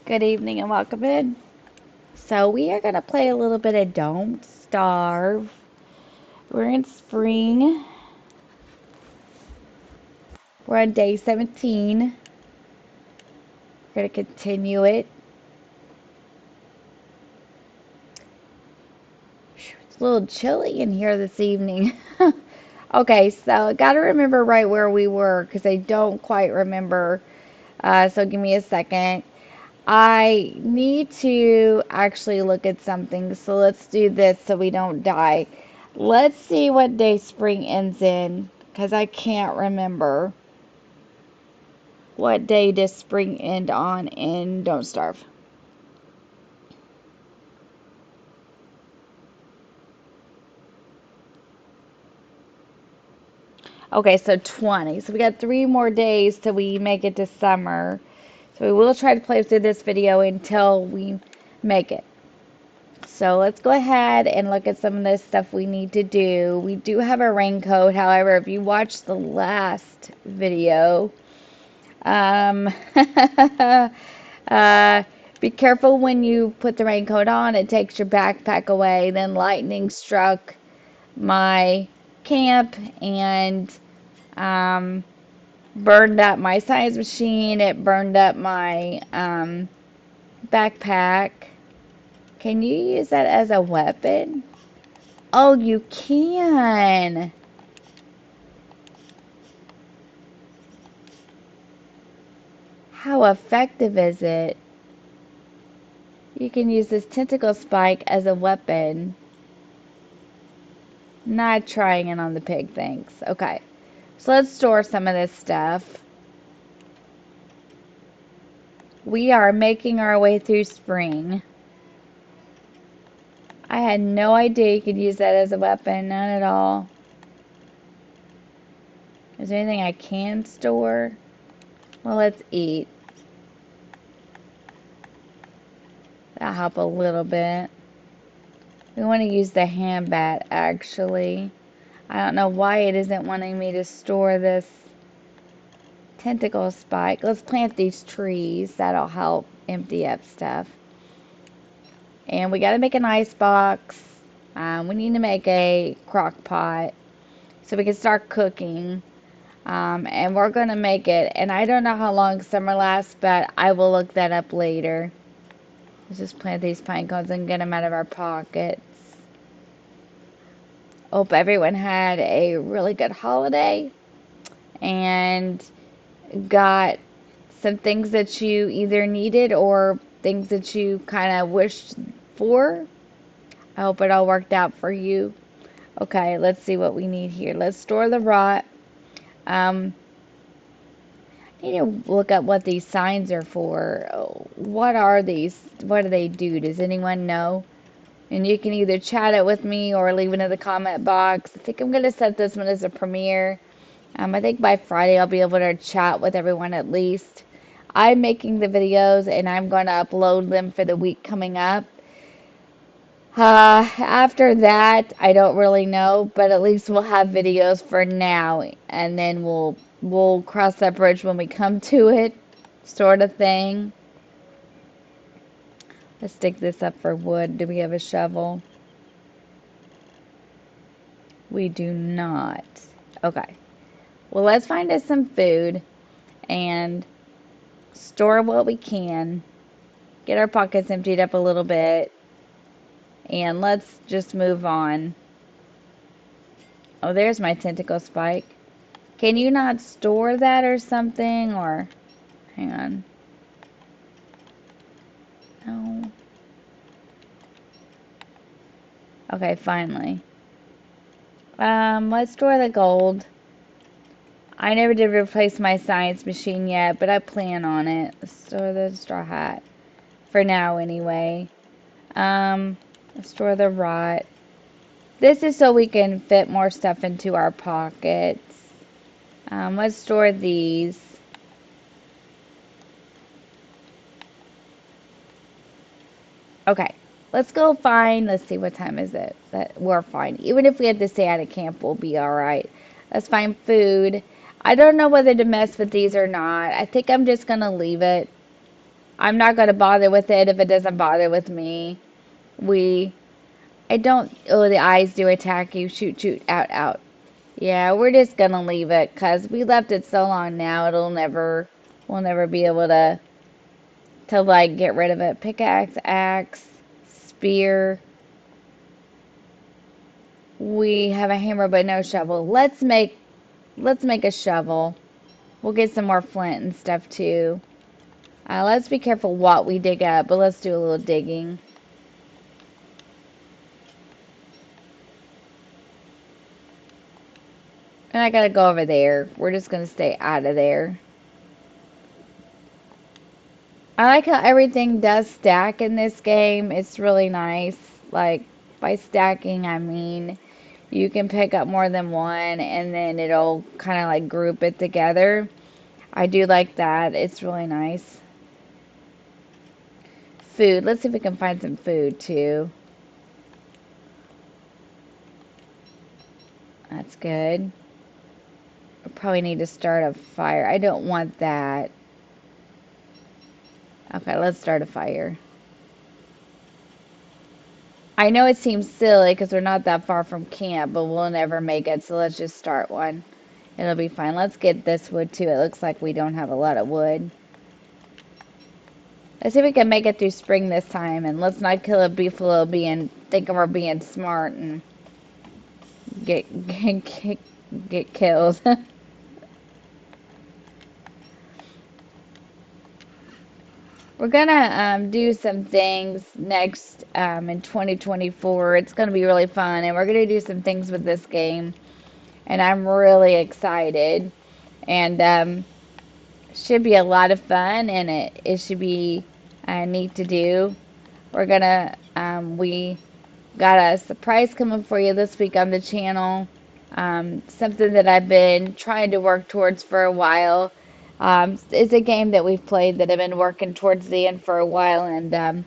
Good evening and welcome in. So we are going to play a little bit of Don't Starve. We're in spring. We're on day 17. We're going to continue it. It's a little chilly in here this evening. Okay, so I got to remember right where we were because I don't quite remember. So give me a second. I need to actually look at something, so let's do this so we don't die. Let's see what day spring ends in, because I can't remember. What day does spring end on in Don't Starve? Okay, so 20. So we got 3 more days till we make it to summer. So we will try to play through this video until we make it. So let's go ahead and look at some of the stuff we need to do. We do have a raincoat. However, if you watched the last video, um, uh, be careful when you put the raincoat on. It takes your backpack away. Then lightning struck my camp and um, burned up my science machine. It burned up my backpack. Can you use that as a weapon? Oh, you can. How effective is it? You can use this tentacle spike as a weapon. Not trying it on the pig, thanks. Okay, so let's store some of this stuff. We are making our way through spring. I had no idea you could use that as a weapon, none at all. Is there anything I can store? Well, let's eat. That'll help a little bit. We want to use the hand bat, actually. I don't know why it isn't wanting me to store this tentacle spike. Let's plant these trees. That'll help empty up stuff. And we got to make an ice box. We need to make a crock pot so we can start cooking. And we're going to make it. And I don't know how long summer lasts, but I will look that up later. Let's just plant these pine cones and get them out of our pockets. Hope everyone had a really good holiday and got some things that you either needed or things that you kind of wished for. I hope it all worked out for you. Okay, let's see what we need here. Let's store the rot. I need to look up what these signs are for. What are these? What do they do? Does anyone know? And you can either chat it with me or leave it in the comment box. I think I'm going to set this one as a premiere. I think by Friday I'll be able to chat with everyone at least. I'm making the videos and I'm going to upload them for the week coming up. After that, I don't really know, but at least we'll have videos for now, and then we'll cross that bridge when we come to it, sort of thing. Let's dig this up for wood. Do we have a shovel? We do not. Okay. Well, let's find us some food and store what we can. Get our pockets emptied up a little bit. And let's just move on. Oh, there's my tentacle spike. Can you not store that or something? Or, hang on. No. Okay, finally. Let's store the gold. I never did replace my science machine yet, but I plan on it. Let's store the straw hat. For now, anyway. Let's store the rot. This is so we can fit more stuff into our pockets. Let's store these. Okay, let's go find, let's see, what time is it? That we're fine. Even if we have to stay out of camp, we'll be alright. Let's find food. I don't know whether to mess with these or not. I think I'm just going to leave it. I'm not going to bother with it if it doesn't bother with me. We, I don't, oh, the eyes do attack you. Shoot, shoot, out, out. Yeah, we're just going to leave it because we left it so long now, we'll never be able to like get rid of it. Pickaxe, axe, spear. We have a hammer but no shovel. Let's make a shovel. We'll get some more flint and stuff too. Let's be careful what we dig up, but let's do a little digging. And I gotta go over there. We're just gonna stay out of there. I like how everything does stack in this game. It's really nice. Like, by stacking, I mean you can pick up more than one and then it'll kind of like group it together. I do like that. It's really nice. Food. Let's see if we can find some food too. That's good. I probably need to start a fire. I don't want that. Okay, let's start a fire. I know it seems silly because we're not that far from camp, but we'll never make it, so let's just start one. It'll be fine. Let's get this wood too. It looks like we don't have a lot of wood. Let's see if we can make it through spring this time, and let's not kill a buffalo being think we're being smart and get get killed. We're gonna do some things next in 2024. It's gonna be really fun, and we're gonna do some things with this game, and I'm really excited. And should be a lot of fun, and it should be neat to do. We got a surprise coming for you this week on the channel. Something that I've been trying to work towards for a while. It's a game that we've played that I've been working towards the end for a while, and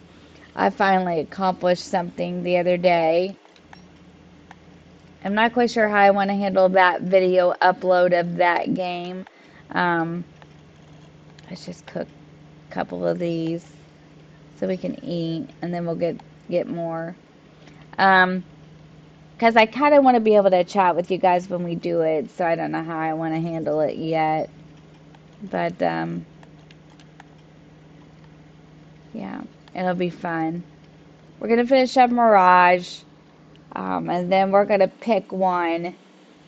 I finally accomplished something the other day. I'm not quite sure how I want to handle that video upload of that game. Um, let's just cook a couple of these so we can eat, and then we'll get more. Because I kind of want to be able to chat with you guys when we do it, so I don't know how I want to handle it yet. But, yeah, it'll be fun. We're going to finish up Mirage, and then we're going to pick one.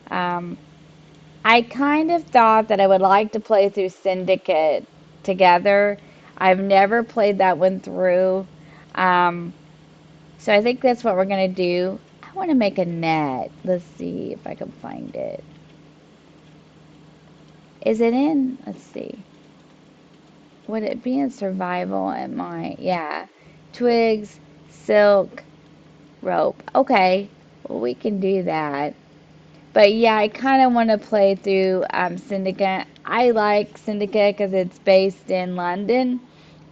I kind of thought that I would like to play through Syndicate together. I've never played that one through. So I think that's what we're going to do. I want to make a net. Let's see if I can find it. Is it in? Let's see. Would it be in survival? It might. Yeah. Twigs, silk, rope. Okay. Well, we can do that. But yeah, I kind of want to play through Syndicate. I like Syndicate because it's based in London,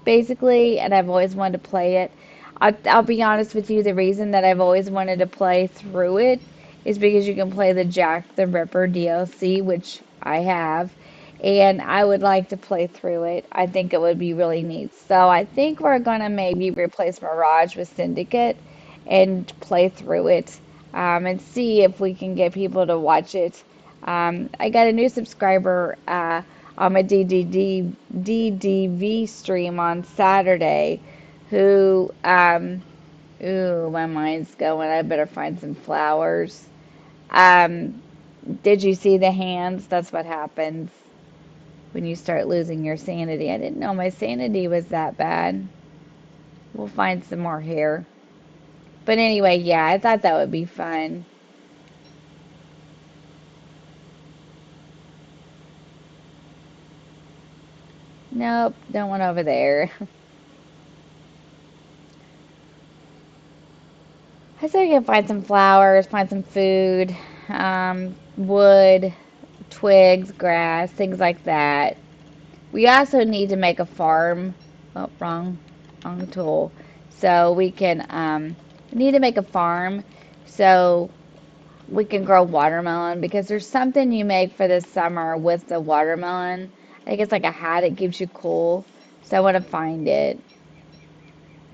basically, and I've always wanted to play it. I'll be honest with you, the reason that I've always wanted to play through it is because you can play the Jack the Ripper DLC, which I have, and I would like to play through it. I think it would be really neat. So I think we're gonna maybe replace Mirage with Syndicate and play through it and see if we can get people to watch it. I got a new subscriber on my DDV stream on Saturday who, ooh, my mind's going. I better find some flowers. Um, did you see the hands? That's what happens when you start losing your sanity. I didn't know my sanity was that bad. We'll find some more here. But anyway, yeah, I thought that would be fun. Nope, don't want over there. I said I can find some flowers, find some food, wood, twigs, grass, things like that. We also need to make a farm. Oh, wrong tool. So we can, need to make a farm so we can grow watermelon because there's something you make for the summer with the watermelon. I think it's like a hat. It keeps you cool. So I want to find it.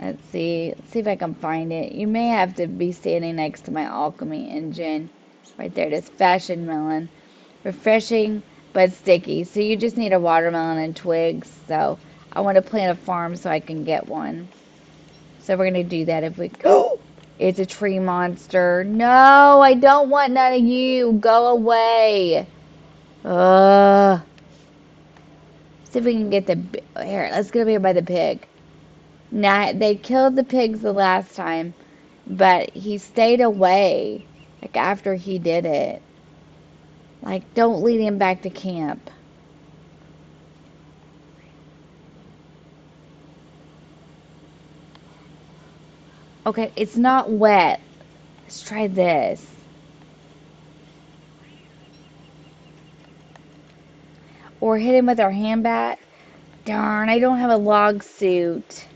Let's see. Let's see if I can find it. You may have to be standing next to my alchemy engine. Right there. It is fashion melon. Refreshing but sticky. So you just need a watermelon and twigs. So I want to plant a farm so I can get one. So we're going to do that if we go. It's a tree monster. No, I don't want none of you. Go away. Ugh. See if we can get the... Here, let's get over here by the pig. Now, they killed the pigs the last time, but he stayed away, like, after he did it. Like, don't lead him back to camp. Okay, it's not wet. Let's try this. Or hit him with our hand bat. Darn, I don't have a log suit.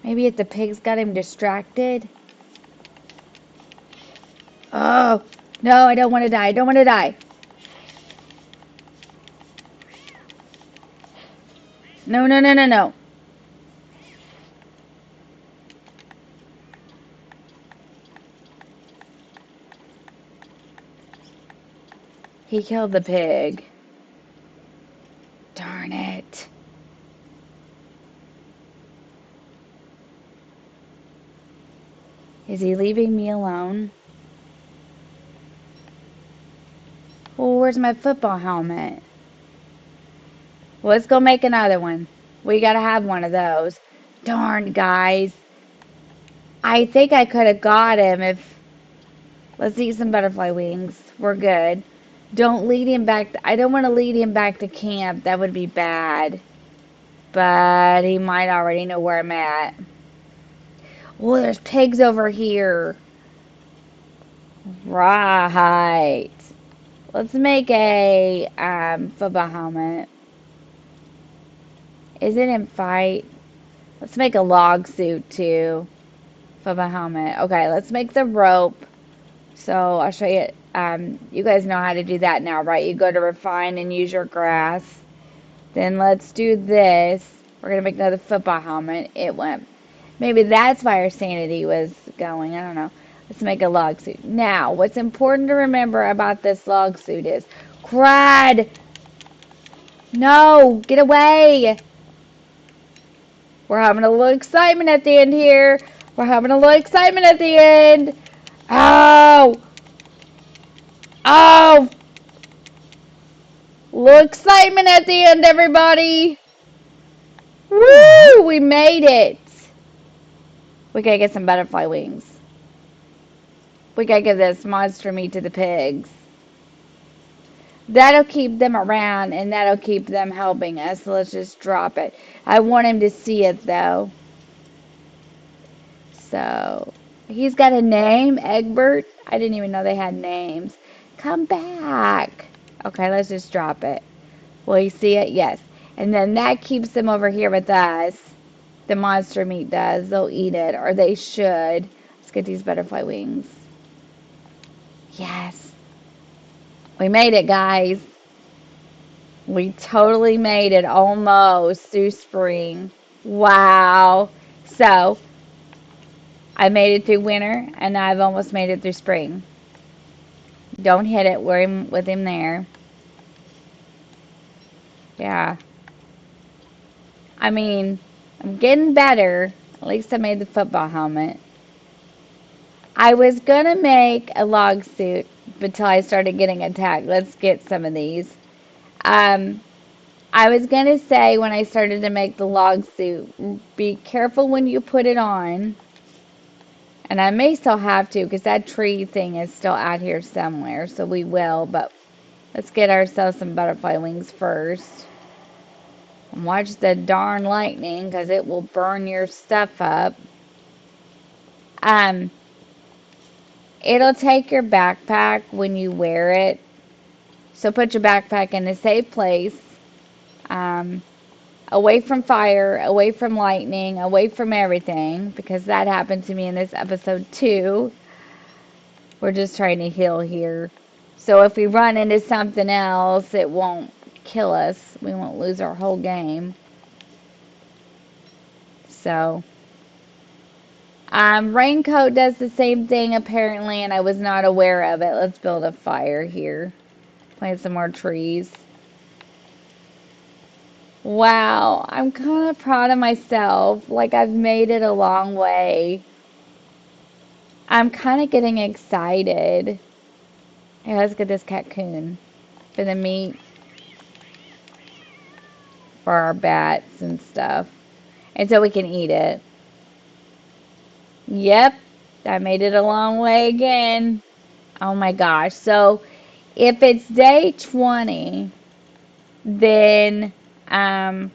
Maybe if the pigs got him distracted. Oh, no, I don't want to die. I don't want to die. No, no, no, no, no. He killed the pig. Darn it. Is he leaving me alone? Well, where's my football helmet? Well, let's go make another one. We gotta have one of those. Darn, guys. I think I could have got him if... Let's eat some butterfly wings. We're good. Don't lead him back... I don't want to lead him back to camp. That would be bad. But he might already know where I'm at. Oh, there's pigs over here. Right. Let's make a football helmet. Is it in fight? Let's make a log suit too. Football helmet. Okay, let's make the rope. So I'll show you. You guys know how to do that now, right? You go to refine and use your grass. Then let's do this. We're gonna make another football helmet. It went. Maybe that's why our sanity was going. I don't know. Let's make a log suit. Now, what's important to remember about this log suit is, crud! No, get away! We're having a little excitement at the end here. We're having a little excitement at the end. Oh! Oh! Little excitement at the end, everybody. Woo! We made it. We gotta get some butterfly wings. We gotta give this monster meat to the pigs. That'll keep them around and that'll keep them helping us. So let's just drop it. I want him to see it though. So, he's got a name, Egbert. I didn't even know they had names. Come back. Okay, let's just drop it. Will you see it? Yes. And then that keeps them over here with us. The monster meat does. They'll eat it, or they should. Let's get these butterfly wings. Yes. We made it, guys. We totally made it almost through spring. Wow. So, I made it through winter, and I've almost made it through spring. Don't hit it. We're with him there. Yeah. I mean, I'm getting better. At least I made the football helmet. I was going to make a log suit until I started getting attacked. Let's get some of these. I was going to say when I started to make the log suit, be careful when you put it on. And I may still have to because that tree thing is still out here somewhere. So we will. But let's get ourselves some butterfly wings first. And watch the darn lightning because it will burn your stuff up. It'll take your backpack when you wear it. So put your backpack in a safe place. Away from fire, away from lightning, away from everything. Because that happened to me in this episode too. We're just trying to heal here. So if we run into something else, it won't kill us. We won't lose our whole game. So, Raincoat does the same thing apparently, and I was not aware of it. Let's build a fire here. Plant some more trees. Wow, I'm kind of proud of myself. Like, I've made it a long way. I'm kind of getting excited. Here, let's get this cocoon for the meat, for our bats and stuff. And so we can eat it. Yep, I made it a long way again. Oh my gosh. So if it's day 20, then, um,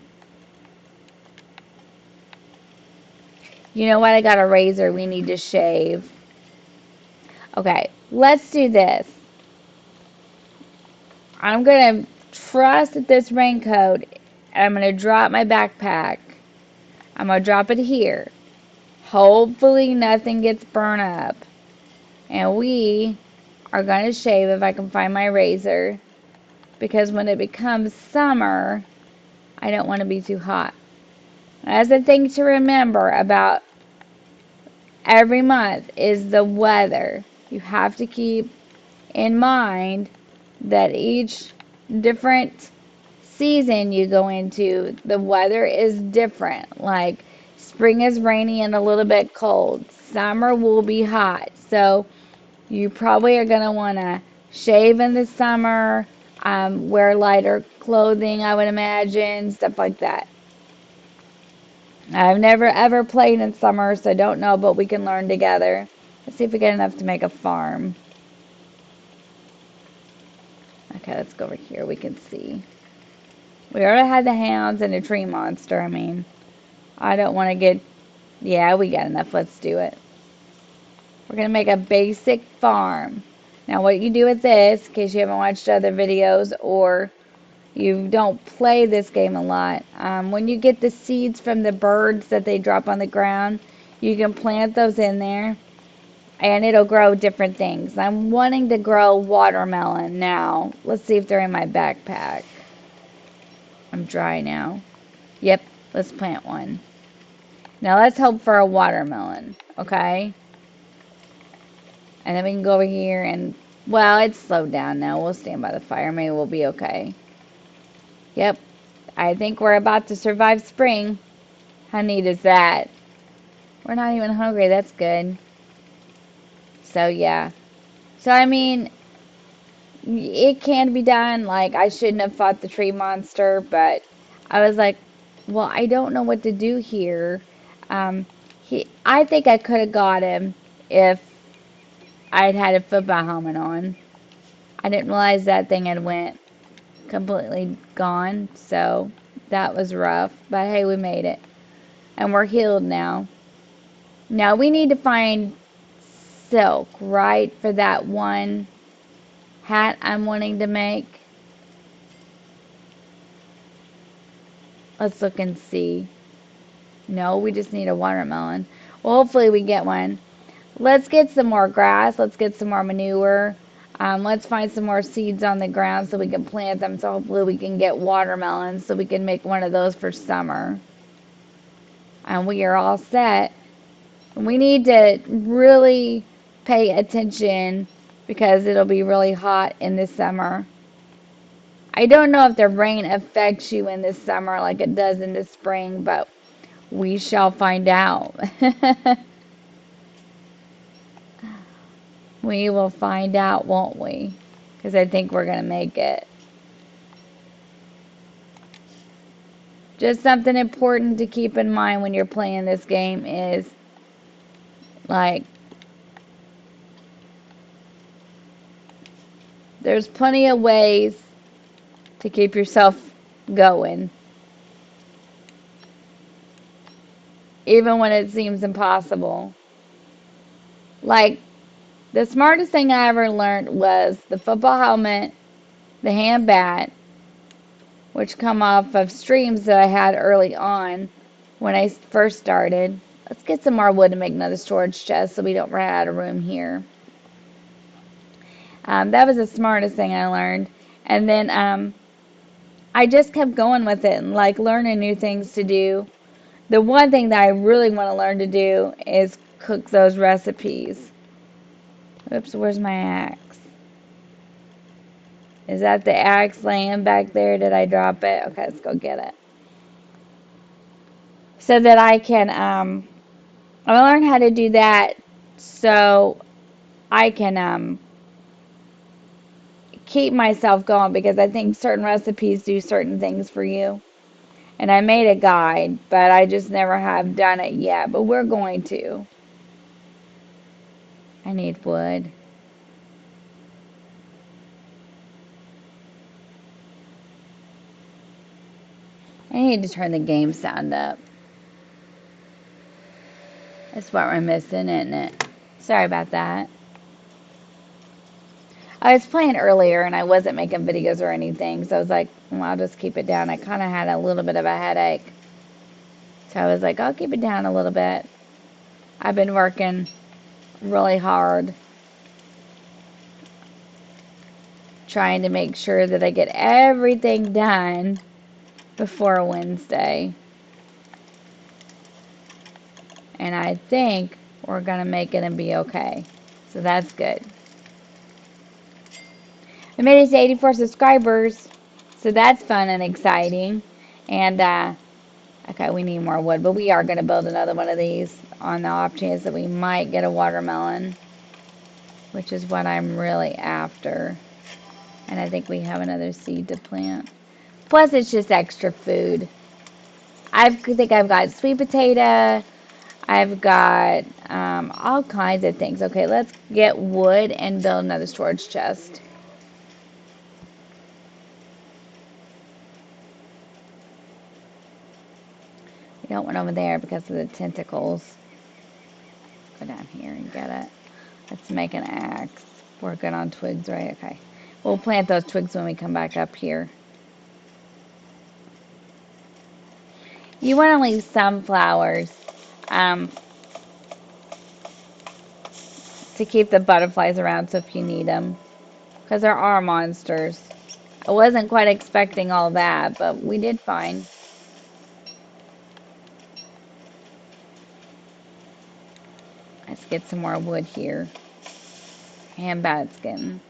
you know what? I got a razor we need to shave. Okay, let's do this. I'm going to trust that this raincoat, and I'm going to drop my backpack. I'm going to drop it here. Hopefully nothing gets burned up. And we are going to shave if I can find my razor. Because when it becomes summer, I don't want to be too hot. That's the thing to remember about every month is the weather. You have to keep in mind that each different season you go into, the weather is different. Like spring is rainy and a little bit cold. Summer will be hot. So you probably are going to want to shave in the summer, wear lighter clothing, I would imagine, stuff like that. I've never ever played in summer, so I don't know, but we can learn together. Let's see if we get enough to make a farm. Okay, let's go over here. We can see. We already had the hounds and a tree monster. I mean, I don't want to get... Yeah, we got enough. Let's do it. We're going to make a basic farm. Now, what you do with this, in case you haven't watched other videos or you don't play this game a lot, when you get the seeds from the birds that they drop on the ground, you can plant those in there and it'll grow different things. I'm wanting to grow watermelon now. Let's see if they're in my backpack. I'm dry now. Yep, let's plant one. Now let's hope for a watermelon, okay? And then we can go over here and, well, it's slowed down now. We'll stand by the fire. Maybe we'll be okay. Yep, I think we're about to survive spring. How neat is that? We're not even hungry. That's good. So, yeah. So, I mean, it can be done. Like, I shouldn't have fought the tree monster, but I was like, well, I don't know what to do here. I think I could have got him if I'd had a football helmet on. I didn't realize that thing had went completely gone, so that was rough. But hey, we made it. And we're healed now. Now we need to find silk, right, for that one hat I'm wanting to make. Let's look and see. No, we just need a watermelon. Well, hopefully we get one. Let's get some more grass. Let's get some more manure. Let's find some more seeds on the ground so we can plant them. So hopefully we can get watermelons so we can make one of those for summer. And we are all set. We need to really pay attention because it'll be really hot in the summer. I don't know if the rain affects you in the summer like it does in the spring, but we shall find out. We will find out, won't we? Because I think we're going to make it. Just something important to keep in mind when you're playing this game is, like, there's plenty of ways to keep yourself going. Even when it seems impossible. Like, the smartest thing I ever learned was the football helmet, the hand bat, which come off of streams that I had early on when I first started. Let's get some more wood to make another storage chest so we don't run out of room here. That was the smartest thing I learned. And then I just kept going with it and like learning new things to do. The one thing that I really want to learn to do is cook those recipes. Oops, where's my axe? Is that the axe laying back there? Did I drop it? Okay, let's go get it. So that I can I learn how to do that so I can keep myself going because I think certain recipes do certain things for you. And I made a guide, but I just never have done it yet. But we're going to. I need wood. I need to turn the game sound up. That's what we're missing, isn't it? Sorry about that. I was playing earlier and I wasn't making videos or anything, so I was like, well, I'll just keep it down. I kind of had a little bit of a headache, so I was like, I'll keep it down a little bit. I've been working really hard trying to make sure that I get everything done before Wednesday. And I think we're going to make it and be okay. So that's good. We made it to 84 subscribers. So that's fun and exciting. And, okay, we need more wood. But we are going to build another one of these on the off chance that we might get a watermelon, which is what I'm really after. And I think we have another seed to plant. Plus, it's just extra food. I think I've got sweet potato. I've got all kinds of things. Okay, let's get wood and build another storage chest. We don't want over there because of the tentacles. Go down here and get it. Let's make an axe. We're good on twigs, right? Okay. We'll plant those twigs when we come back up here. You want to leave some flowers to keep the butterflies around so if you need them. Because there are monsters. I wasn't quite expecting all that, but we did fine. Let's get some more wood here. Handbat's getting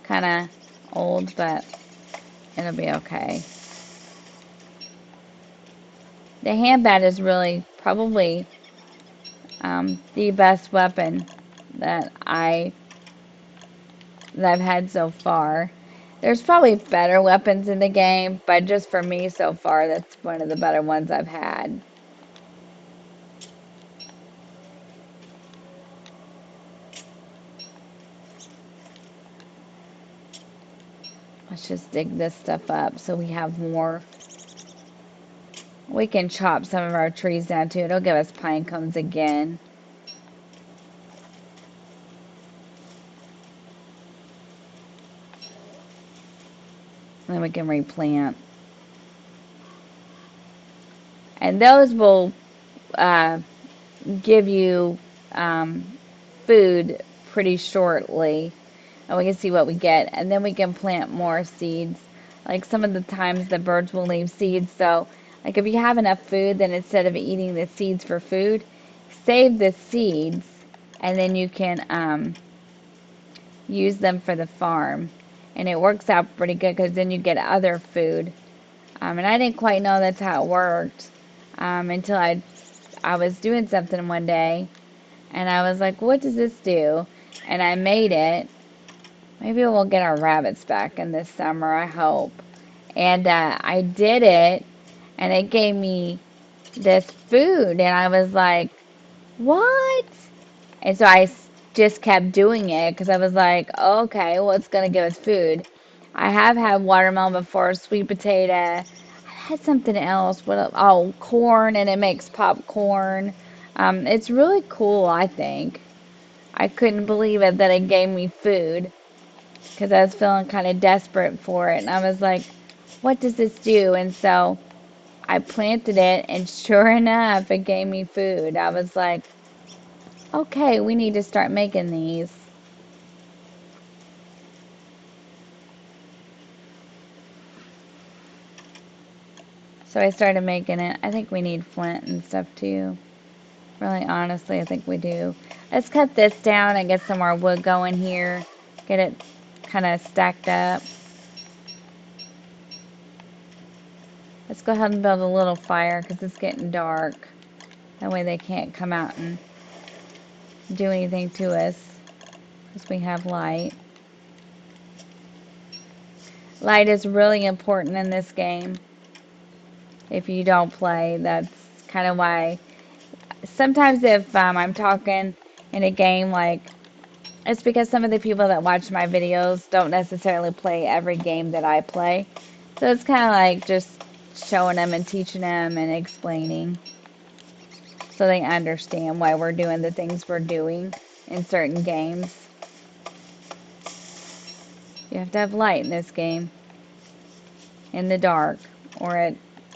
kind of old, but it'll be okay. The handbat is really probably the best weapon that I've had so far. There's probably better weapons in the game, but just for me so far, that's one of the better ones I've had. Let's just dig this stuff up so we have more. We can chop some of our trees down too. It'll give us pine cones again. And then we can replant. And those will give you food pretty shortly. And we can see what we get. And then we can plant more seeds. Like some of the times the birds will leave seeds. So like if you have enough food, then instead of eating the seeds for food, save the seeds. And then you can use them for the farm. And it works out pretty good because then you get other food. And I didn't quite know that's how it worked until I was doing something one day. And I was like, what does this do? And I made it. Maybe we'll get our rabbits back in this summer, I hope. And I did it, and it gave me this food. And I was like, what? And so I just kept doing it because I was like, okay, well, it's going to give us food. I have had watermelon before, sweet potato. I had something else. What? Oh, corn, and it makes popcorn. It's really cool, I think. I couldn't believe it that it gave me food because I was feeling kind of desperate for it. And I was like, what does this do? And so I planted it, and sure enough, it gave me food. I was like, okay, we need to start making these. So I started making it. I think we need flint and stuff too. Really, honestly, I think we do. Let's cut this down and get some more wood going here. Get it kind of stacked up. Let's go ahead and build a little fire because it's getting dark. That way they can't come out and do anything to us because we have light. Light is really important in this game. If you don't play, that's kind of why. Sometimes if I'm talking in a game, like, it's because some of the people that watch my videos don't necessarily play every game that I play. So it's kind of like just showing them and teaching them and explaining so they understand why we're doing the things we're doing in certain games. You have to have light in this game, in the dark, or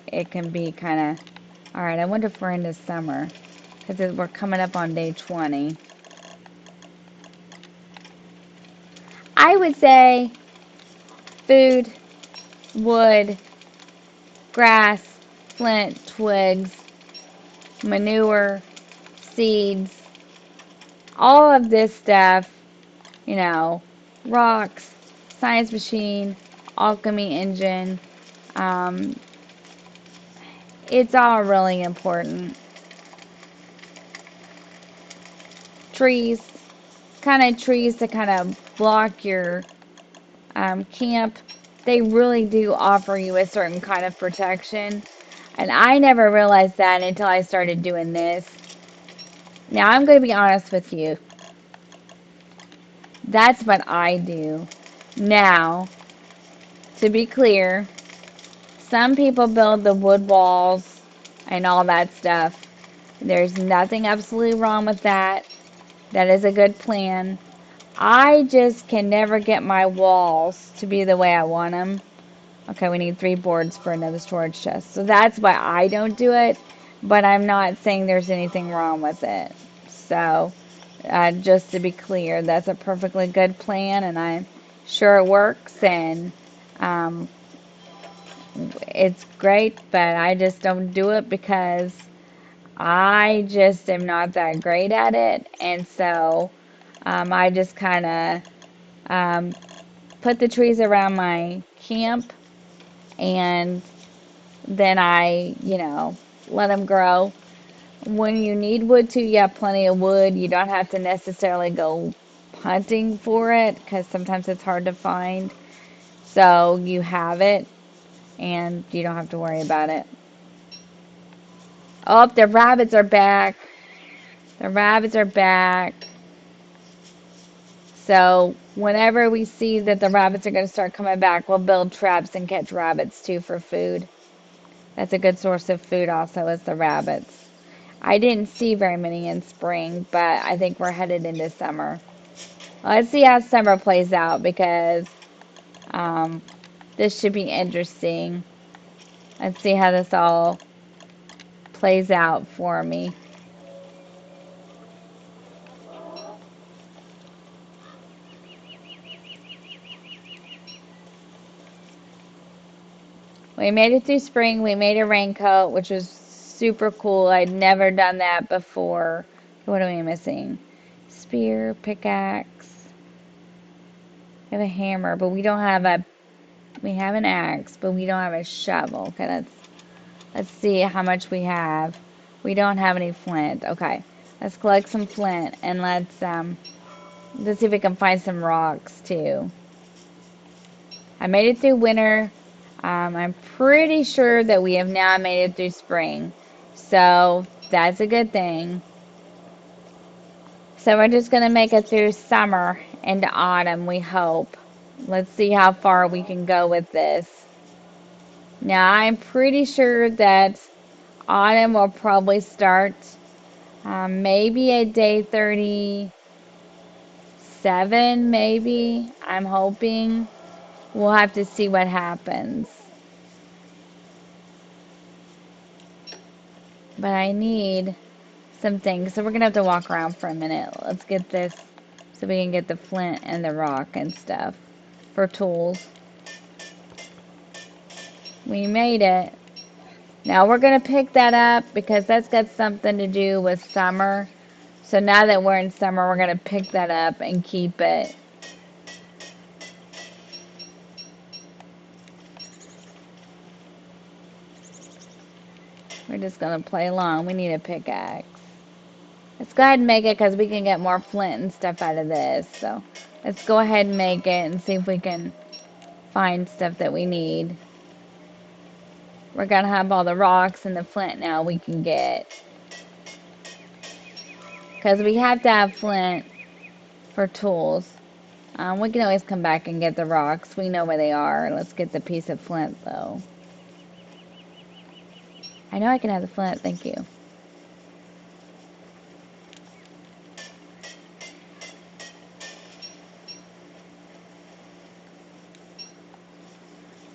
it can be kind of... Alright, I wonder if we're into summer, because we're coming up on day 20. I would say food, wood, grass, flint, twigs, manure, seeds, all of this stuff, you know, rocks, science machine, alchemy engine, um, it's all really important. Trees, kind of trees to kind of block your camp. They really do offer you a certain kind of protection. And I never realized that until I started doing this. Now, I'm going to be honest with you. That's what I do. Now, to be clear, some people build the wood walls and all that stuff. There's nothing absolutely wrong with that. That is a good plan. I just can never get my walls to be the way I want them. Okay, we need 3 boards for another storage chest. So that's why I don't do it. But I'm not saying there's anything wrong with it. So, just to be clear, that's a perfectly good plan, and I'm sure it works, and um, it's great, but I just don't do it because I just am not that great at it, and so I just kind of um, put the trees around my camp, and then I, let them grow. When you need wood too, you have plenty of wood. You don't have to necessarily go hunting for it because sometimes it's hard to find. So you have it and you don't have to worry about it. Oh, the rabbits are back. The rabbits are back. So whenever we see that the rabbits are going to start coming back, we'll build traps and catch rabbits too for food. That's a good source of food also, is the rabbits. I didn't see very many in spring, but I think we're headed into summer. Let's see how summer plays out because um, this should be interesting. Let's see how this all plays out for me. We made it through spring. We made a raincoat, which was super cool. I'd never done that before. What are we missing? Spear, pickaxe. We have a hammer, but we don't have a... We have an axe, but we don't have a shovel. Okay, let's see how much we have. We don't have any flint. Okay, let's collect some flint and let's see if we can find some rocks too. I made it through winter. I'm pretty sure that we have now made it through spring. So that's a good thing. So we're just going to make it through summer into autumn, we hope. Let's see how far we can go with this. Now, I'm pretty sure that autumn will probably start maybe at day 37, maybe. I'm hoping. We'll have to see what happens. But I need some things. So we're going to have to walk around for a minute. Let's get this so we can get the flint and the rock and stuff for tools. We made it. Now we're going to pick that up because that's got something to do with summer. So now that we're in summer, we're going to pick that up and keep it. We're just going to play along. We need a pickaxe. Let's go ahead and make it because we can get more flint and stuff out of this. So let's go ahead and make it and see if we can find stuff that we need. We're going to have all the rocks and the flint now we can get. Because we have to have flint for tools. We can always come back and get the rocks. We know where they are. Let's get the piece of flint, though. I know I can have the flint. Thank you.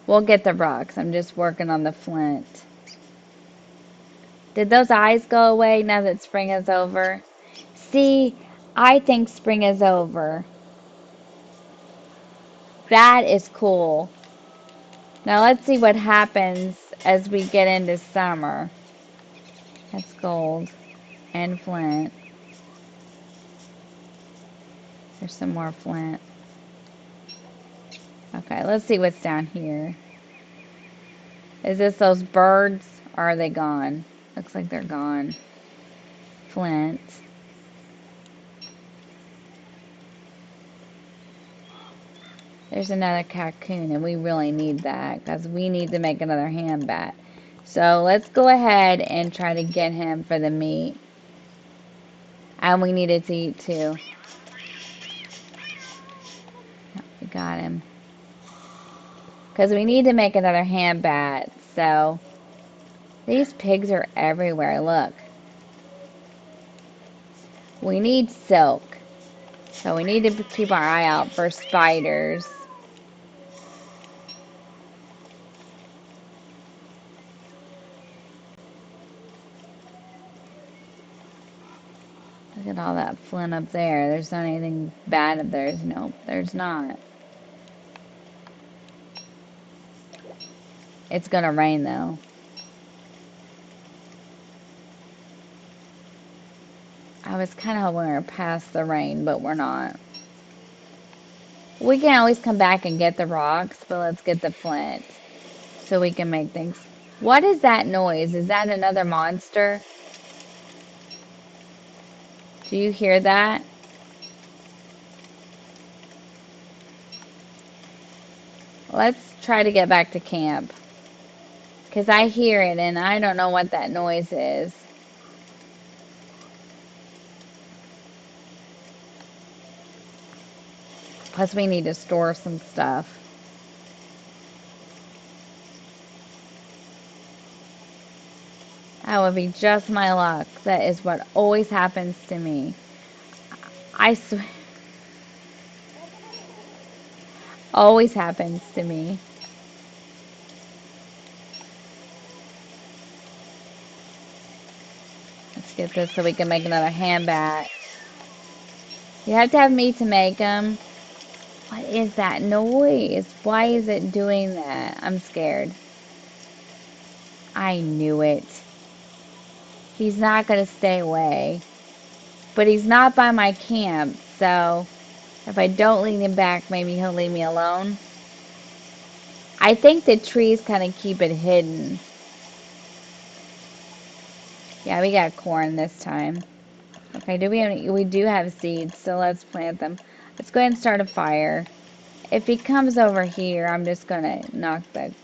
We'll get the rocks. I'm just working on the flint. Did those eyes go away now that spring is over? See, I think spring is over. That is cool. Now let's see what happens as we get into summer. That's gold and flint. There's some more flint. Okay, let's see what's down here. Is this those birds or are they gone? Looks like they're gone. Flint. There's another cocoon, and we really need that because we need to make another ham bat. So let's go ahead and try to get him for the meat. And we needed to eat too. We got him. Because we need to make another ham bat. So these pigs are everywhere. Look. We need silk. So we need to keep our eye out for spiders. Look at all that flint up there. There's not anything bad up there. Nope, there's not. It's gonna rain though. I was kind of hoping we were past the rain, but we're not. We can always come back and get the rocks, but let's get the flint so we can make things. What is that noise? Is that another monster? Do you hear that? Let's try to get back to camp. Because I hear it and I don't know what that noise is. Plus we need to store some stuff. That would be just my luck. That is what always happens to me. I swear. Always happens to me. Let's get this so we can make another ham bat. You have to have meat to make them. What is that noise? Why is it doing that? I'm scared. I knew it. He's not going to stay away. But he's not by my camp, so if I don't lead him back, maybe he'll leave me alone. I think the trees kind of keep it hidden. Yeah, we got corn this time. Okay, we do have seeds, so let's plant them. Let's go ahead and start a fire. If he comes over here, I'm just going to knock the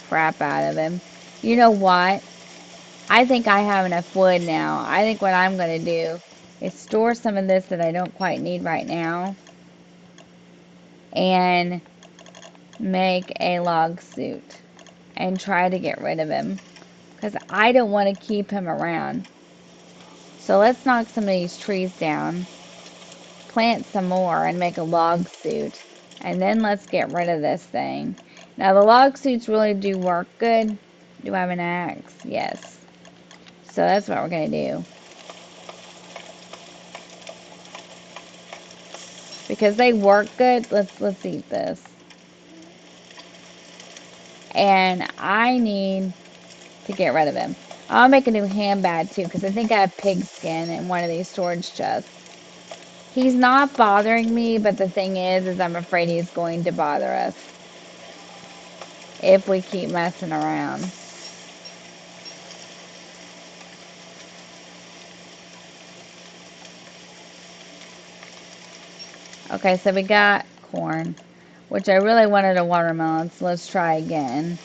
crap out of him. You know what? I think I have enough wood now. I think what I'm going to do is store some of this that I don't quite need right now and make a log suit and try to get rid of him because I don't want to keep him around. So let's knock some of these trees down, plant some more, and make a log suit. And then let's get rid of this thing. Now the log suits really do work good. Do I have an axe? Yes. So that's what we're going to do. Because they work good, let's eat this. And I need to get rid of him. I'll make a new handbag too, because I think I have pig skin in one of these storage chests. He's not bothering me, but the thing is I'm afraid he's going to bother us if we keep messing around. Okay, so we got corn, which I really wanted a watermelon, so let's try again.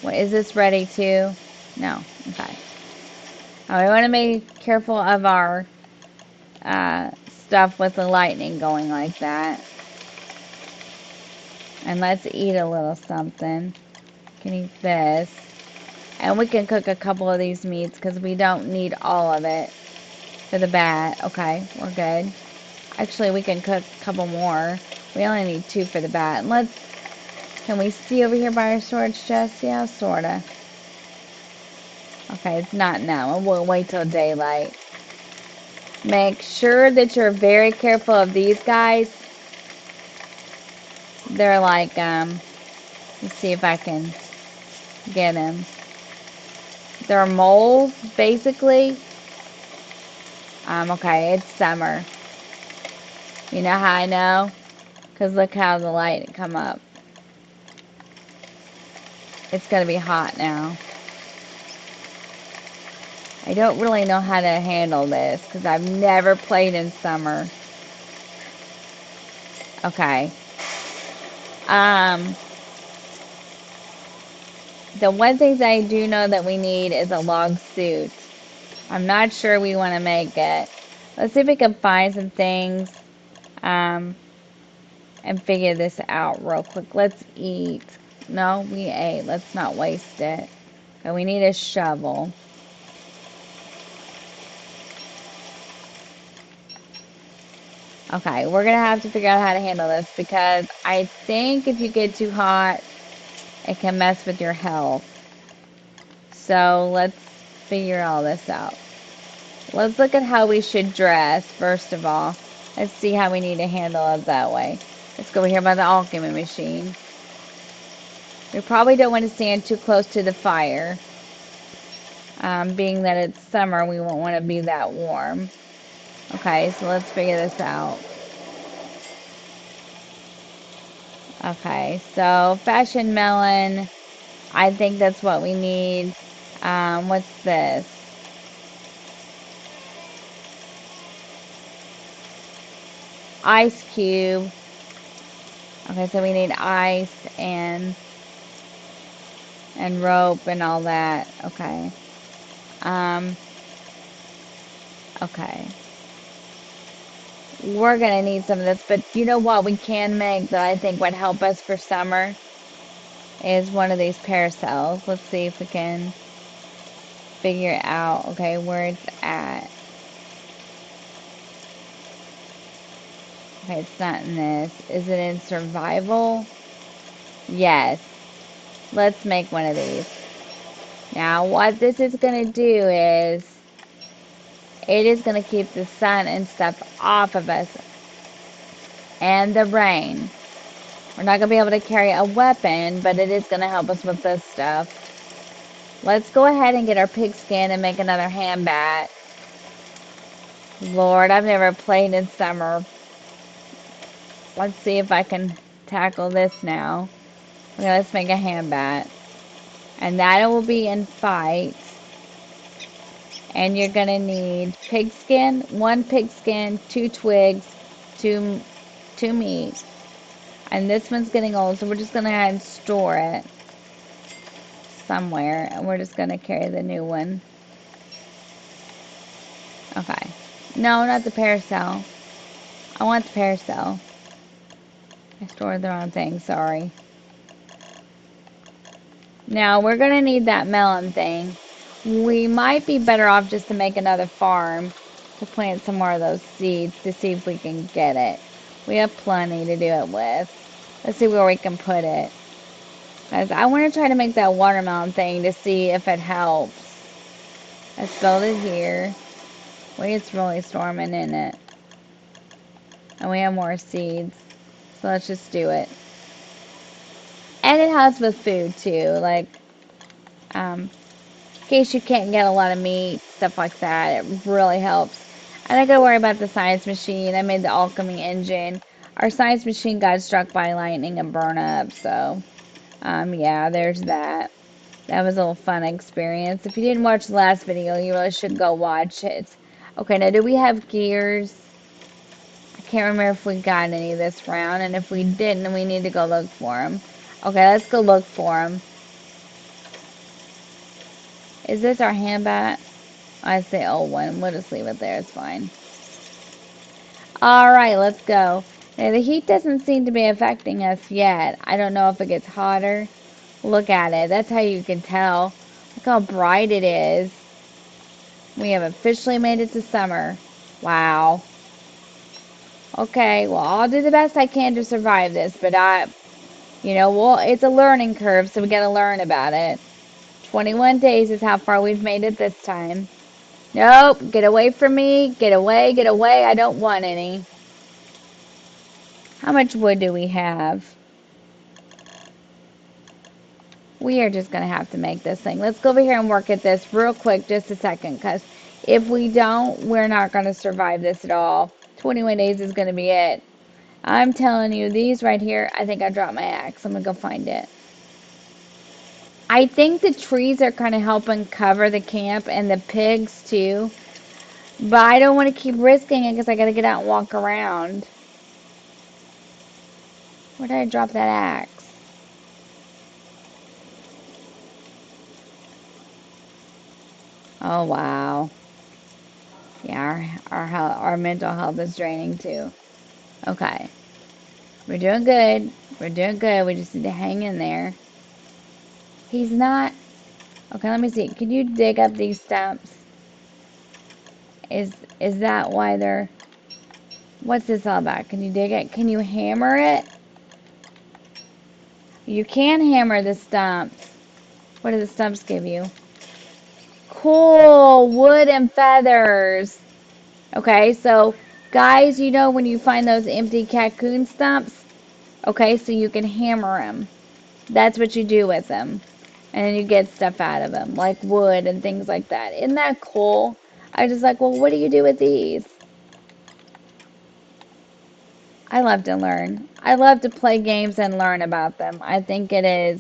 What, is this ready too? No. Okay. We want to be careful of our stuff with the lightning going like that. And let's eat a little something. Can eat this. And we can cook a couple of these meats because we don't need all of it for the bat. Okay, we're good. Actually, we can cook a couple more. We only need 2 for the bat. And can we see over here by our storage chest? Yeah, sorta. Okay, it's not now. We'll wait till daylight. Make sure that you're very careful of these guys. They're like, let's see if I can get them. They're moles, basically. Okay, it's summer. You know how I know? Because look how the light come up. It's going to be hot now. I don't really know how to handle this because I've never played in summer. Okay. The one thing that I do know that we need is a log suit. I'm not sure we want to make it. Let's see if we can find some things and figure this out real quick. Let's eat. No, we ate. Let's not waste it. Okay, we need a shovel. Okay, we're going to have to figure out how to handle this because I think if you get too hot, it can mess with your health. So let's figure all this out. Let's look at how we should dress, first of all. Let's see how we need to handle it that way. Let's go over here by the alchemy machine. We probably don't want to stand too close to the fire. Being that it's summer, we won't want to be that warm. Okay, so let's figure this out. Okay, so fashion melon. I think that's what we need. What's this? Ice cube. Okay, so we need ice and rope and all that. Okay. Okay. We're gonna need some of this, but you know what we can make that I think would help us for summer is one of these parasols. Let's see if we can figure out, okay, where it's at. Okay, it's not in this. Is it in survival? Yes. Let's make one of these. Now, what this is going to do is it is going to keep the sun and stuff off of us and the rain. We're not going to be able to carry a weapon, but it is going to help us with this stuff. Let's go ahead and get our pig skin and make another hand bat. Lord, I've never played in summer. Let's see if I can tackle this now. Okay, let's make a hand bat. And that will be in fight. And you're going to need pig skin, 1 pig skin, 2 twigs, 2 meat. And this one's getting old, so we're just going to go ahead and store it somewhere. And we're just going to carry the new one. Okay. No, not the parasol. I want the parasol. I stored the wrong thing, sorry. Now, we're going to need that melon thing. We might be better off just to make another farm to plant some more of those seeds to see if we can get it. We have plenty to do it with. Let's see where we can put it. Guys, I want to try to make that watermelon thing to see if it helps. I spelled it here. Wait, it's really storming in it. And we have more seeds. So let's just do it. And it helps with food too. Like, in case you can't get a lot of meat, stuff like that. It really helps. I don't gotta worry about the science machine. I made the alchemy engine. Our science machine got struck by lightning and burned up, so yeah, there's that. That was a little fun experience. If you didn't watch the last video, you really should go watch it. Okay, now do we have gears? I can't remember if we got any this round, and if we didn't, we need to go look for them. Okay, let's go look for them. Is this our hand bat? I say old one. We'll just leave it there. It's fine. Alright, let's go. Now, the heat doesn't seem to be affecting us yet. I don't know if it gets hotter. Look at it. That's how you can tell. Look how bright it is. We have officially made it to summer. Wow. Okay, well, I'll do the best I can to survive this, but well, it's a learning curve, so we gotta learn about it. 21 days is how far we've made it this time. Nope, get away from me. Get away, get away. I don't want any. How much wood do we have? We are just going to have to make this thing. Let's go over here and work at this real quick, just a second, because if we don't, we're not going to survive this at all. 21 days is going to be it. I'm telling you, these right here, I think I dropped my axe. I'm going to go find it. I think the trees are kind of helping cover the camp and the pigs too. But I don't want to keep risking it because I got to get out and walk around. Where did I drop that axe? Oh, wow. Yeah, our mental health is draining too. Okay. We're doing good. We're doing good. We just need to hang in there. He's not... Okay, let me see. Can you dig up these stumps? Is that why they're... What's this all about? Can you dig it? Can you hammer it? You can hammer the stumps. What do the stumps give you? Cool! Wood and feathers. Okay, so guys, you know when you find those empty cocoon stumps? Okay, so you can hammer them. That's what you do with them. And then you get stuff out of them, like wood and things like that. Isn't that cool? I just like, well, what do you do with these? I love to learn. I love to play games and learn about them. I think it is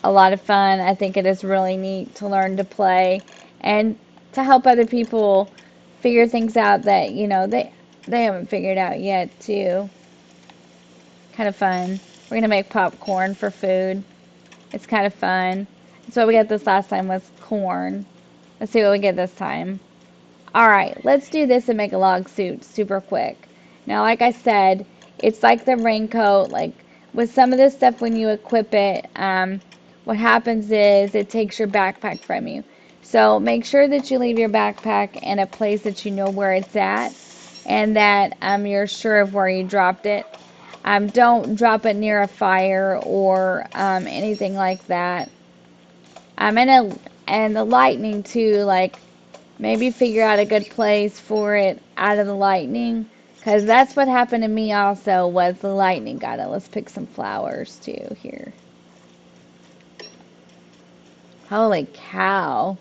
a lot of fun. I think it is really neat to learn to play and to help other people figure things out that, they haven't figured out yet, too. Kind of fun. We're going to make popcorn for food. It's kind of fun. So what we got this last time was corn. Let's see what we get this time. Alright, let's do this and make a log suit super quick. Now, like I said, it's like the raincoat. Like, with some of this stuff, when you equip it, what happens is it takes your backpack from you. So make sure that you leave your backpack in a place that you know where it's at and that you're sure of where you dropped it. Don't drop it near a fire or anything like that. And the lightning too, like maybe figure out a good place for it out of the lightning. Because that's what happened to me also, was the lightning got it. Let's pick some flowers too here. Holy cow.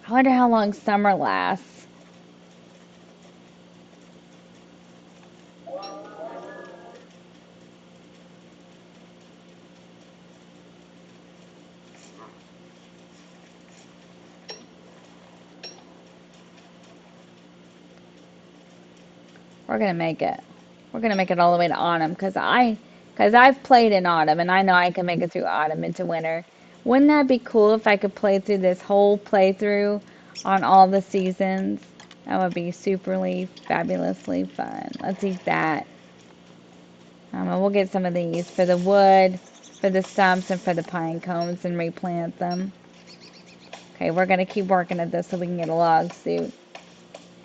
I wonder how long summer lasts. We're gonna make it. We're gonna make it all the way to autumn because I've played in autumn and I know I can make it through autumn into winter. Wouldn't that be cool if I could play through this whole playthrough on all the seasons? That would be superly, fabulously fun. Let's eat that. And we'll get some of these for the wood, for the stumps, and for the pine cones and replant them. Okay, we're gonna keep working at this so we can get a log suit.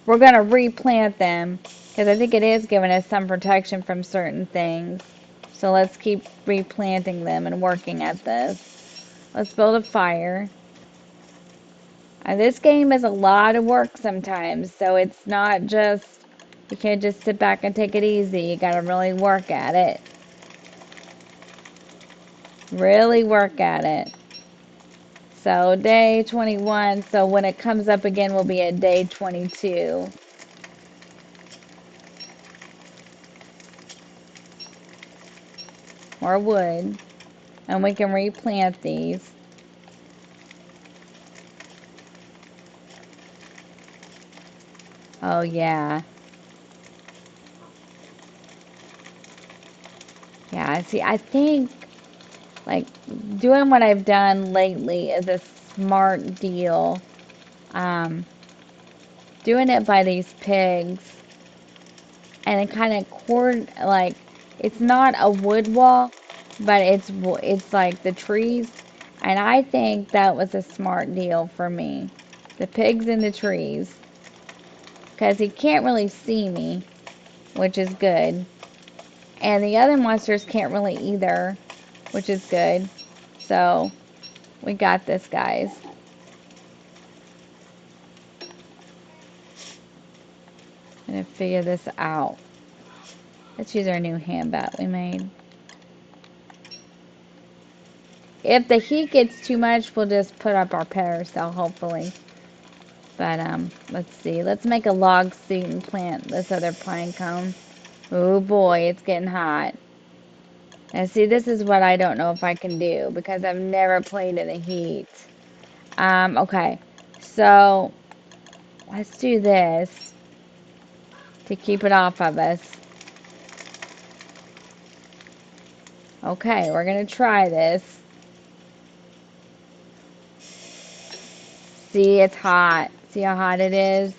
We're gonna replant them because I think it is giving us some protection from certain things. So let's keep replanting them and working at this. Let's build a fire. This game is a lot of work sometimes, so it's not just, you can't just sit back and take it easy. You gotta really work at it. Really work at it. So day 21. So when it comes up again, we'll be at day 22. More wood. And we can replant these. Oh, yeah. Yeah, see, I think, like, doing what I've done lately is a smart deal. Um, Doing it by these pigs, and it kind of like, it's not a wood wall, but it's like the trees, and I think that was a smart deal for me. The pigs and the trees, because he can't really see me, which is good. And the other monsters can't really either, which is good. So, we got this, guys. I'm gonna figure this out. Let's use our new hand bat we made. If the heat gets too much, we'll just put up our parasol, hopefully. But, let's see. Let's make a log suit and plant this other pine cone. Oh boy, it's getting hot. Now see, this is what I don't know if I can do because I've never played in the heat. Okay. So, let's do this to keep it off of us. Okay, we're gonna try this. See, it's hot. See how hot it is?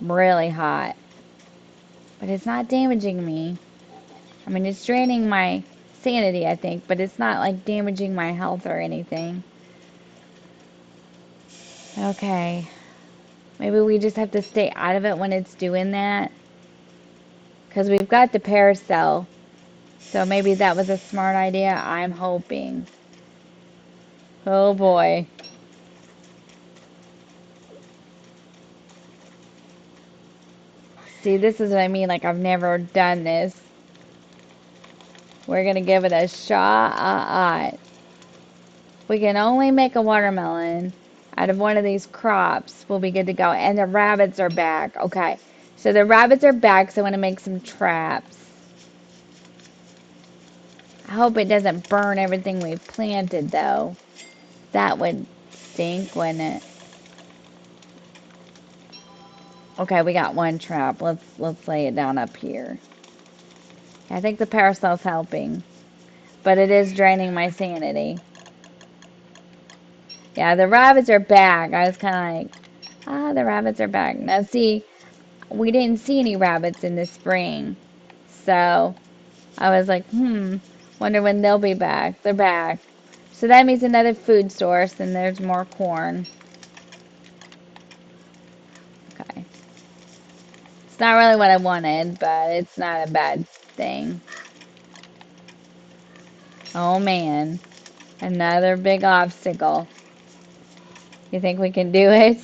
Really hot. But it's not damaging me. I mean, it's draining my sanity, I think, but it's not like damaging my health or anything. Okay. Maybe we just have to stay out of it when it's doing that. Because we've got the parasol. So maybe that was a smart idea. I'm hoping. Oh boy. See, this is what I mean. Like, I've never done this. We're going to give it a shot. We can only make a watermelon out of one of these crops. We'll be good to go. And the rabbits are back. Okay. So the rabbits are back, so I want to make some traps. I hope it doesn't burn everything we've planted, though. That would stink, wouldn't it? Okay, we got one trap. Let's lay it down up here. I think the parasol's helping, but it is draining my sanity. Yeah, the rabbits are back. I was kind of like, the rabbits are back. Now, see, we didn't see any rabbits in the spring, so I was like, wonder when they'll be back. They're back. So that means another food source, and there's more corn. Okay. It's not really what I wanted, but it's not a bad thing. Oh man, another big obstacle. You think we can do it?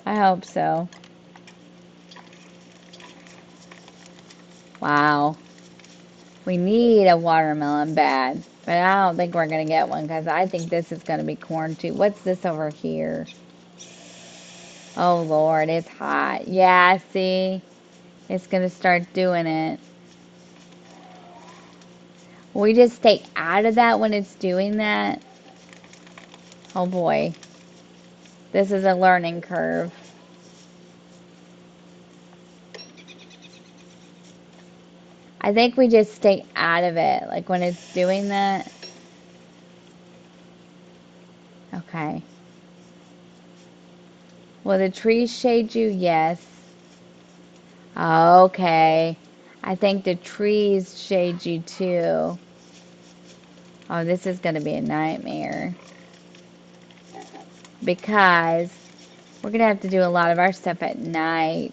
I hope so. Wow. We need a watermelon bad, but I don't think we're going to get one because I think this is going to be corn too. What's this over here? Oh Lord, it's hot. Yeah, see? It's going to start doing it. Will we just stay out of that when it's doing that? Oh boy. This is a learning curve. I think we just stay out of it, like when it's doing that. Okay. Will the trees shade you? Yes. Okay. I think the trees shade you too. Oh, this is going to be a nightmare. Because we're going to have to do a lot of our stuff at night.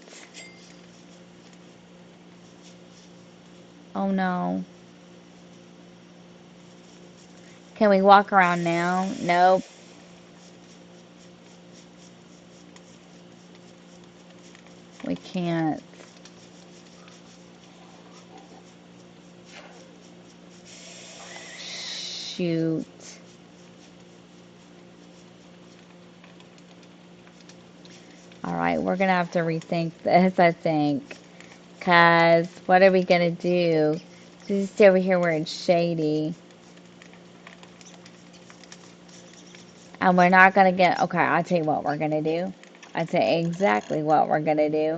Oh no. Can we walk around now? Nope. We can't. shoot. All right, we're gonna have to rethink this, I think. Cause what are we gonna do? Just stay over here where it's shady. And we're not gonna get, okay, I'll tell you what we're gonna do. I'll tell you exactly what we're gonna do.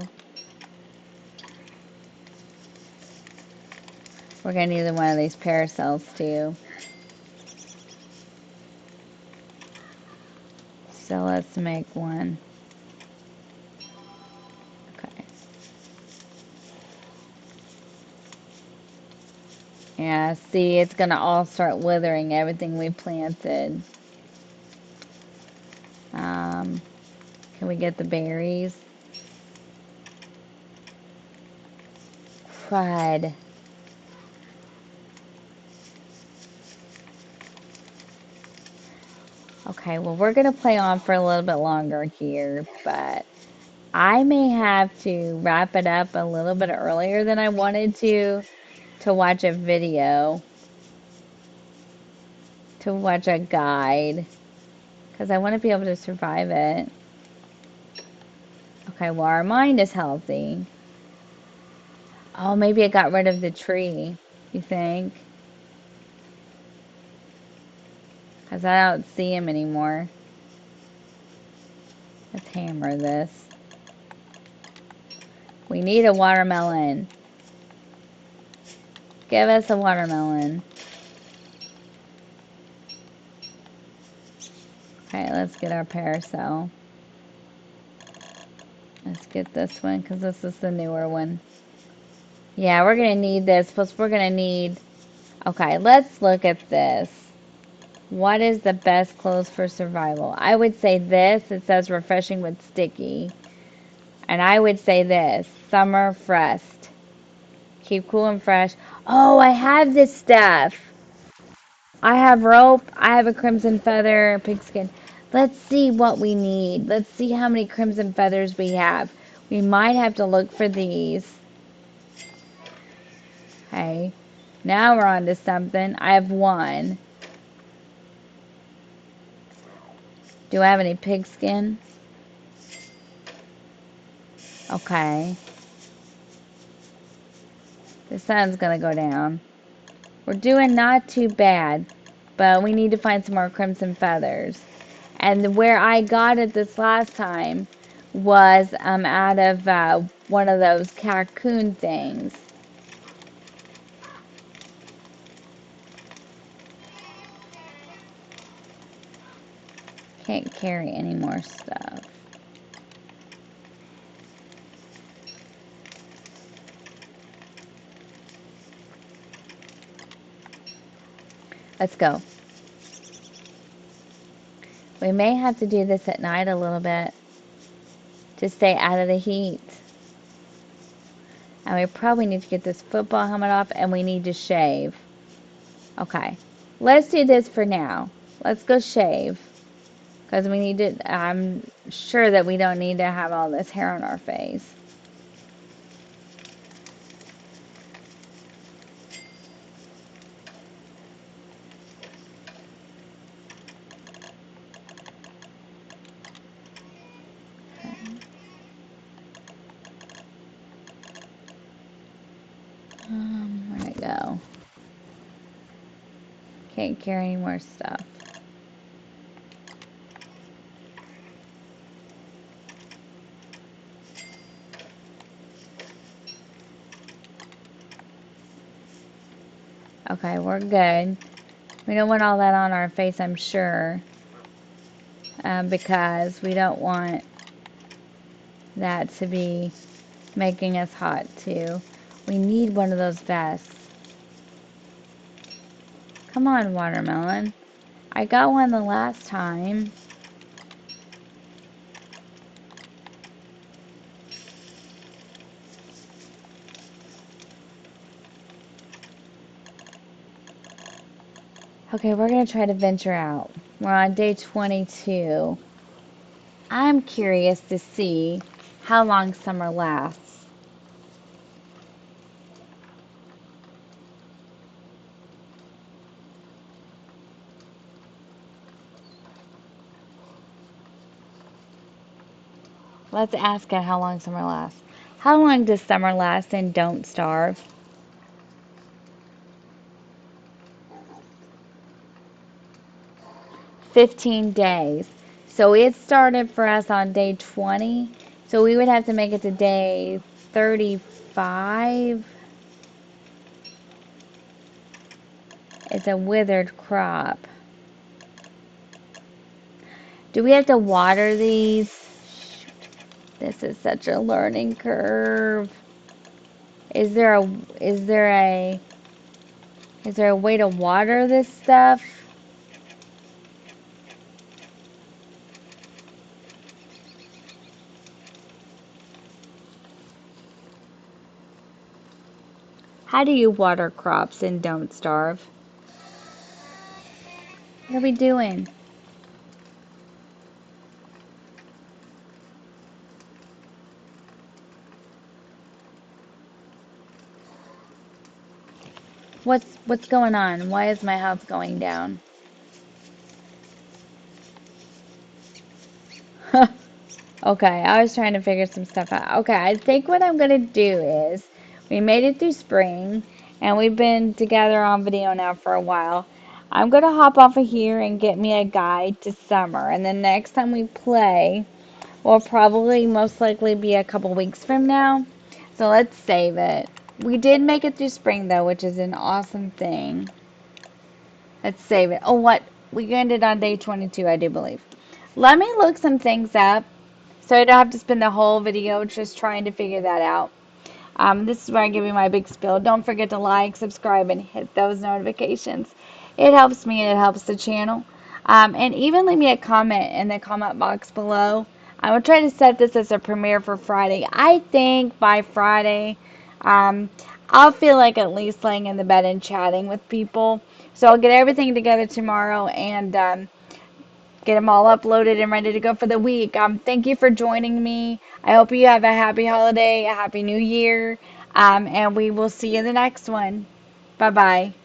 We're gonna need one of these parasols too. So let's make one. Okay. Yeah, see, it's gonna all start withering everything we planted. Um, can we get the berries? Crud. Okay, well, we're gonna play on for a little bit longer here, but I may have to wrap it up a little bit earlier than I wanted to watch a video, to watch a guide, because I want to be able to survive it. Okay, well, our mind is healthy. Oh, maybe I got rid of the tree, you think? Because I don't see him anymore. Let's hammer this. We need a watermelon. Give us a watermelon. Okay, let's get our parasol. Let's get this one because this is the newer one. Yeah, we're going to need this. Plus, we're going to need... Okay, let's look at this. What is the best clothes for survival? I would say this. It says refreshing but sticky. And I would say this. Summer fresh. Keep cool and fresh. Oh, I have this stuff. I have rope. I have a crimson feather, pigskin. Let's see what we need. Let's see how many crimson feathers we have. We might have to look for these. Okay. Now we're on to something. I have one. Do I have any pigskin? Okay. The sun's gonna go down. We're doing not too bad, but we need to find some more crimson feathers. And where I got it this last time was out of one of those cocoon things. Can't carry any more stuff. Let's go. We may have to do this at night a little bit to stay out of the heat. And we probably need to get this football helmet off and we need to shave. Okay. Let's do this for now. Let's go shave. Because we need to, I'm sure that we don't need to have all this hair on our face. Where'd it go? Can't carry any more stuff. Okay, we're good. We don't want all that on our face, I'm sure. Because we don't want that to be making us hot too. We need one of those vests. Come on, watermelon. I got one the last time. Okay, we're going to try to venture out. We're on day 22. I'm curious to see how long summer lasts. Let's ask it how long summer lasts. How long does summer last in Don't Starve? 15 days. So it started for us on day 20. So we would have to make it to day 35. It's a withered crop. Do we have to water these? This is such a learning curve. Is there a is there a is there a way to water this stuff? How do you water crops and Don't Starve? What are we doing? What's going on? Why is my house going down? Okay, I was trying to figure some stuff out. Okay, I think what I'm gonna do is we made it through spring and we've been together on video now for a while. I'm gonna hop off of here and get me a guide to summer, and then next time we play will probably most likely be a couple weeks from now. So let's save it. We did make it through spring though, which is an awesome thing. Let's save it. Oh, what? We ended on day 22, I do believe. Let me look some things up so I don't have to spend the whole video just trying to figure that out. This is where I give you my big spiel. Don't forget to like, subscribe, and hit those notifications. It helps me and it helps the channel. And even leave me a comment in the comment box below. I will try to set this as a premiere for Friday. I think by Friday, um, I'll feel like at least laying in the bed and chatting with people. So I'll get everything together tomorrow and get them all uploaded and ready to go for the week. Thank you for joining me. I hope you have a happy holiday, a happy new year, and we will see you in the next one. Bye bye.